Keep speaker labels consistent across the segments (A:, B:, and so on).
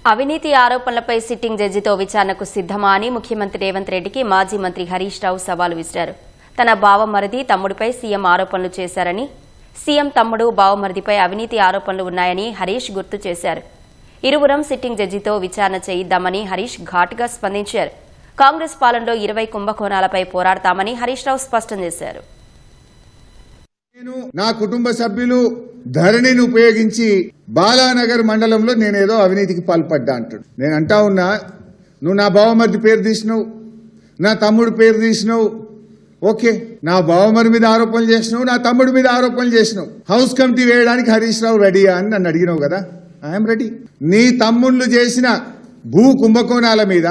A: అవినీతి ఆరోపణలపై సిట్టింగ్ జడ్జితో విచారణకు సిద్దమా అని ముఖ్యమంత్రి రేవంత్ రెడ్డికి మాజీ మంత్రి హరీష్ రావు సవాలు విసిరారు. తన బావమరిది తమ్ముడిపై సీఎం ఆరోపణలు చేశారని, సీఎం తమ్ముడు బావమరిదిపై అవినీతి ఆరోపణలు ఉన్నాయని హరీష్ గుర్తు చేశారు. ఇరువురం సిట్టింగ్ జడ్జితో విచారణ చేయిద్దామని హరీష్ ఘాటుగా స్పందించారు. కాంగ్రెస్ పాలనలో 20 కుంభకోణాలపై పోరాడతామని హరీష్ రావు స్పష్టం చేశారు.
B: నా కుటుంబ సభ్యులు ధరణిని ఉపయోగించి బాలానగర్ మండలంలో నేనేదో అవినీతికి పాల్పడ్డా అంటాడు. నేను అంటా ఉన్నా, నువ్వు నా బావమరిది పేరు తీసినావు, నా తమ్ముడు పేరు తీసినావు, ఓకే, నా బావమరి మీద ఆరోపణలు చేసినావు, నా తమ్ముడి మీద ఆరోపణలు చేసినావు, హౌస్ కమిటీ వేయడానికి హరీష్ రావు రెడీయా అని నన్ను అడిగినావు కదా. I'm ready. నీ తమ్ముళ్ళు చేసిన భూ కుంభకోణాల మీద,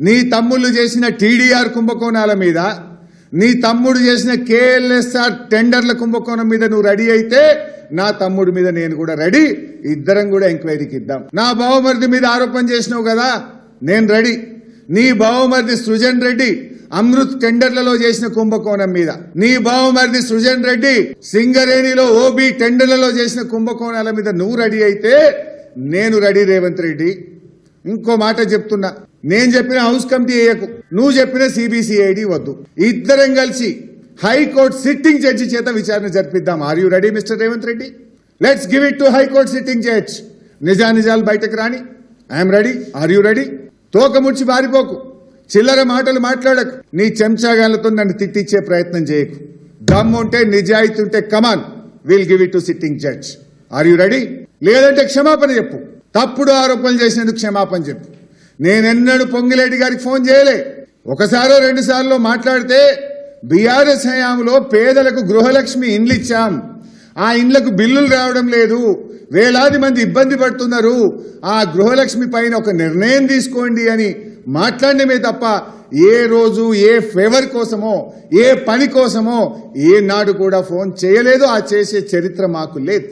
B: నీ తమ్ముళ్ళు చేసిన టీడీఆర్ కుంభకోణాల మీద, నీ తమ్ముడు చేసిన కేఎల్ఎస్ఆర్ టెండర్ల కుంభకోణం మీద నువ్వు రెడీ అయితే నా తమ్ముడి మీద నేను కూడా రెడీ. ఇద్దరం కూడా ఎంక్వైరీకి ఇద్దాం. నా బావమరిది మీద ఆరోపణ చేసినావు కదా, నేను రెడీ. నీ బావమరిది సృజన్ రెడ్డి అమృత్ టెండర్లలో చేసిన కుంభకోణం మీద, నీ బావమరిది సృజన్ రెడ్డి సింగరేణిలో ఓబీ టెండర్లలో చేసిన కుంభకోణాల మీద నువ్వు రెడీ అయితే నేను రెడీ. రేవంత్ రెడ్డి, ఇంకో మాట చెప్తున్నా, నేను చెప్పిన హౌస్ కమిటీ వేయకు, నువ్వు చెప్పిన సిబిసిఐడి వద్దు. ఇద్దరం కలిసి హైకోర్టు సిట్టింగ్ జడ్జి చేత విచారణ జరిపిద్దాం. Are you ready mister Revanth Reddy? Let's give it to high court sitting judge. నిజానిజాలు బయటకు రాని. I'm ready. Are you ready? తోక ముడిచి బారిపోకు, చిల్లర మాటలు మాట్లాడకు, నీ చెంచాగాలతో నన్ను తిట్టించే ప్రయత్నం చేయకు. దమ్ము ఉంటే, నిజాయితీ ఉంటే come on, will give it to sitting judge. Are you ready? లేదంటే క్షమాపణ చెప్పు. తప్పుడు ఆరోపణలు చేసినందుకు క్షమాపణ చెప్పు. నేనెన్నడూ పొంగిరెడ్డి గారికి ఫోన్ చేయలే. ఒకసారో 2 సార్లు మాట్లాడితే బీఆర్ఎస్ హయాంలో పేదలకు గృహలక్ష్మి ఇండ్లు ఇచ్చాం, ఆ ఇండ్లకు బిల్లులు రావడం లేదు, వేలాది మంది ఇబ్బంది పడుతున్నారు, ఆ గృహలక్ష్మి పైన ఒక నిర్ణయం తీసుకోండి అని మాట్లాడమే తప్ప ఏ రోజు ఏ ఫేవర్ కోసమో ఏ పని కోసమో ఏనాడు కూడా ఫోన్ చేయలేదు. ఆ చేసే చరిత్ర మాకు లేదు.